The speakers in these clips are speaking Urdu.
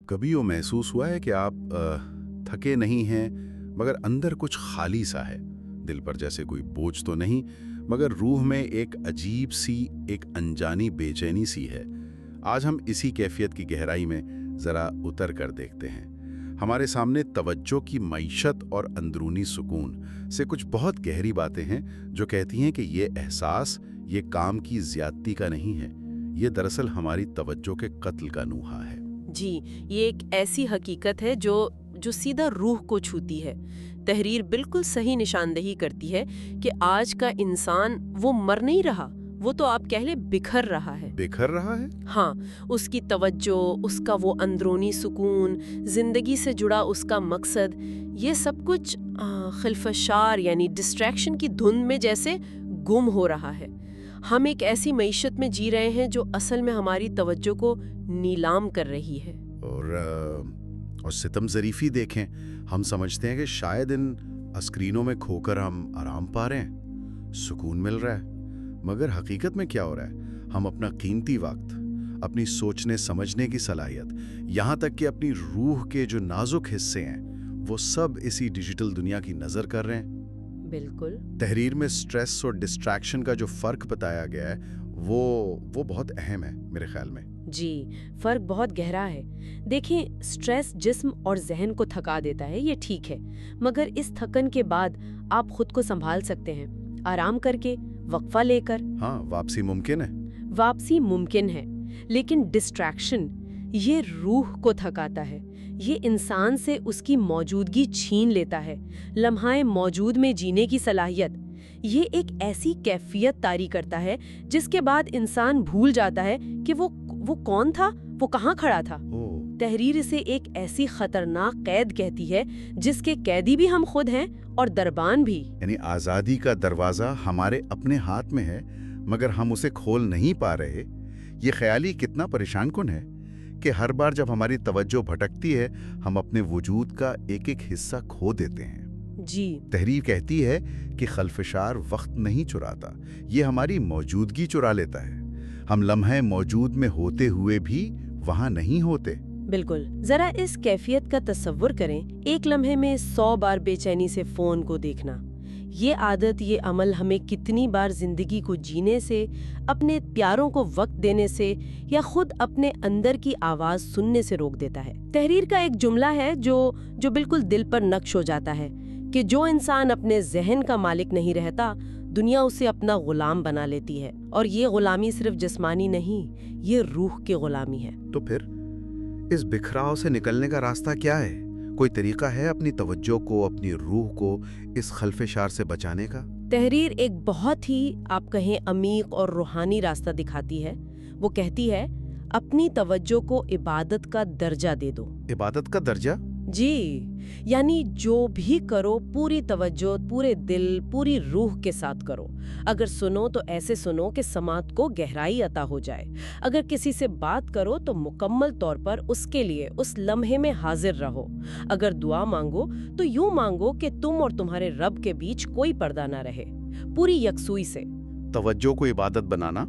کبھی وہ محسوس ہوا ہے کہ آپ تھکے نہیں ہیں مگر اندر کچھ خالی سا ہے؟ دل پر جیسے کوئی بوجھ تو نہیں مگر روح میں ایک عجیب سی ایک انجانی بے چینی سی ہے۔ آج ہم اسی کیفیت کی گہرائی میں ذرا اتر کر دیکھتے ہیں۔ ہمارے سامنے توجہ کی معیشت اور اندرونی سکون سے کچھ بہت گہری باتیں ہیں جو کہتی ہیں کہ یہ احساس یہ کام کی زیادتی کا نہیں ہے، یہ دراصل ہماری توجہ کے قتل کا نوحہ ہے۔ جی، یہ ایک ایسی حقیقت ہے جو سیدھا روح کو چھوتی ہے۔ تحریر بالکل صحیح نشاندہی کرتی ہے کہ آج کا انسان وہ مر نہیں رہا، وہ تو آپ کہہ لیں بکھر رہا ہے۔ بکھر رہا ہے؟ ہاں، اس کی توجہ، اس کا وہ اندرونی سکون، زندگی سے جڑا اس کا مقصد، یہ سب کچھ خلفشار یعنی ڈسٹریکشن کی دھند میں جیسے گم ہو رہا ہے۔ ہم ایک ایسی معیشت میں جی رہے ہیں جو اصل میں ہماری توجہ کو نیلام کر رہی ہے۔ اور ستم ظریفی دیکھیں، ہم سمجھتے ہیں کہ شاید ان اسکرینوں میں کھو کر ہم آرام پا رہے ہیں، سکون مل رہا ہے، مگر حقیقت میں کیا ہو رہا ہے؟ ہم اپنا قیمتی وقت، اپنی سوچنے سمجھنے کی صلاحیت، یہاں تک کہ اپنی روح کے جو نازک حصے ہیں وہ سب اسی ڈیجیٹل دنیا کی نظر کر رہے ہیں۔ بالکل۔ تحریر میں سٹریس اور ڈسٹریکشن کا جو فرق بتایا گیا ہے وہ بہت اہم ہے میرے خیال میں۔ جی، فرق بہت گہرا ہے۔ دیکھیں، سٹریس جسم اور ذہن کو تھکا دیتا ہے، یہ ٹھیک ہے، مگر اس تھکن کے بعد آپ خود کو سنبھال سکتے ہیں، آرام کر کے، وقفہ لے کر۔ ہاں، واپسی ممکن ہے۔ واپسی ممکن ہے، لیکن ڈسٹریکشن یہ روح کو تھکاتا ہے، یہ انسان سے اس کی موجودگی چھین لیتا ہے، لمحہ موجود میں جینے کی صلاحیت۔ یہ ایک ایسی کیفیت طاری کرتا ہے جس کے بعد انسان بھول جاتا ہے کہ وہ کون تھا، وہ کہاں کھڑا تھا۔ تحریر اسے ایک ایسی خطرناک قید کہتی ہے جس کے قیدی بھی ہم خود ہیں اور دربان بھی۔ یعنی آزادی کا دروازہ ہمارے اپنے ہاتھ میں ہے مگر ہم اسے کھول نہیں پا رہے۔ یہ خیالی کتنا پریشان کن ہے کہ ہر بار جب ہماری توجہ بھٹکتی ہے ہم اپنے وجود کا ایک ایک حصہ کھو دیتے ہیں۔ جی، تحریر کہتی ہے کہ خلفشار وقت نہیں چراتا، یہ ہماری موجودگی چرا لیتا ہے۔ ہم لمحے موجود میں ہوتے ہوئے بھی وہاں نہیں ہوتے۔ بالکل۔ ذرا اس کیفیت کا تصور کریں، ایک لمحے میں 100 بار بے چینی سے فون کو دیکھنا۔ یہ عادت، یہ عمل ہمیں کتنی بار زندگی کو جینے سے، اپنے پیاروں کو وقت دینے سے یا خود اپنے اندر کی آواز سننے سے روک دیتا ہے۔ تحریر کا ایک جملہ ہے جو بالکل دل پر نقش ہو جاتا ہے کہ جو انسان اپنے ذہن کا مالک نہیں رہتا، دنیا اسے اپنا غلام بنا لیتی ہے، اور یہ غلامی صرف جسمانی نہیں، یہ روح کی غلامی ہے۔ تو پھر اس بکھراؤ سے نکلنے کا راستہ کیا ہے؟ کوئی طریقہ ہے اپنی توجہ کو، اپنی روح کو اس خلفشار سے بچانے کا؟ تحریر ایک بہت ہی، آپ کہیں، عمیق اور روحانی راستہ دکھاتی ہے۔ وہ کہتی ہے، اپنی توجہ کو عبادت کا درجہ دے دو۔ عبادت کا درجہ؟ جی، یعنی جو بھی کرو پوری توجہ، پورے دل، پوری روح کے ساتھ کرو۔ اگر سنو تو ایسے سنو کہ سماعت کو گہرائی عطا ہو جائے۔ اگر کسی سے بات کرو تو مکمل طور پر اس کے لیے اس لمحے میں حاضر رہو۔ اگر دعا مانگو تو یوں مانگو کہ تم اور تمہارے رب کے بیچ کوئی پردہ نہ رہے، پوری یکسوئی سے۔ توجہ کو عبادت بنانا،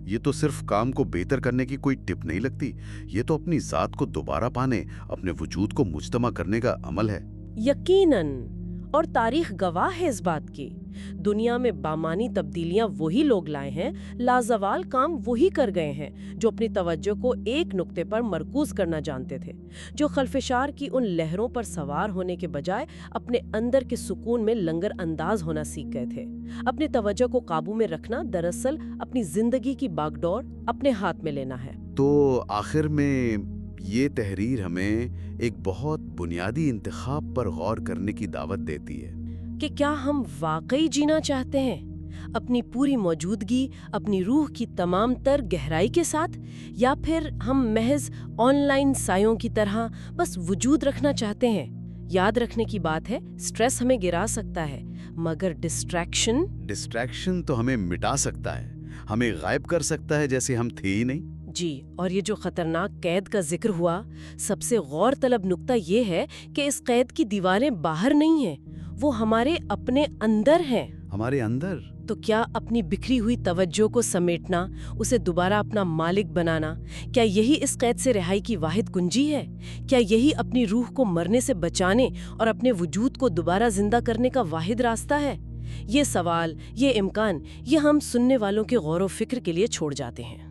یہ تو صرف کام کو بہتر کرنے کی کوئی ٹپ نہیں لگتی، یہ تو اپنی ذات کو دوبارہ پانے، اپنے وجود کو مجتمع کرنے کا عمل ہے۔ یقیناً، اور تاریخ گواہ ہے اس بات کی۔ دنیا میں بامانی تبدیلیاں وہی لوگ لائے ہیں، لازوال کام وہی کر گئے ہیں جو اپنی توجہ کو ایک نقطے پر مرکوز کرنا جانتے تھے، جو خلفشار کی ان لہروں پر سوار ہونے کے بجائے اپنے اندر کے سکون میں لنگر انداز ہونا سیکھ گئے تھے۔ اپنی توجہ کو قابو میں رکھنا دراصل اپنی زندگی کی باغ ڈور اپنے ہاتھ میں لینا ہے۔ تو آخر میں یہ تحریر ہمیں ایک بہت بنیادی انتخاب پر غور کرنے کی دعوت دیتی ہے کہ کیا ہم واقعی جینا چاہتے ہیں اپنی پوری موجودگی، اپنی روح کی تمام تر گہرائی کے ساتھ، یا پھر ہم محض آن لائن سایوں کی طرح بس وجود رکھنا چاہتے ہیں۔ یاد رکھنے کی بات ہے، سٹریس ہمیں گرا سکتا ہے مگر ڈسٹریکشن تو ہمیں مٹا سکتا ہے، ہمیں غائب کر سکتا ہے جیسے ہم تھے ہی نہیں۔ جی، اور یہ جو خطرناک قید کا ذکر ہوا، سب سے غور طلب نقطہ یہ ہے کہ اس قید کی دیواریں باہر نہیں ہیں، وہ ہمارے اپنے اندر ہیں۔ ہمارے اندر؟ تو کیا اپنی بکھری ہوئی توجہ کو سمیٹنا، اسے دوبارہ اپنا مالک بنانا، کیا یہی اس قید سے رہائی کی واحد کنجی ہے؟ کیا یہی اپنی روح کو مرنے سے بچانے اور اپنے وجود کو دوبارہ زندہ کرنے کا واحد راستہ ہے؟ یہ سوال، یہ امکان، یہ ہم سننے والوں کے غور و فکر کے لیے چھوڑ جاتے ہیں۔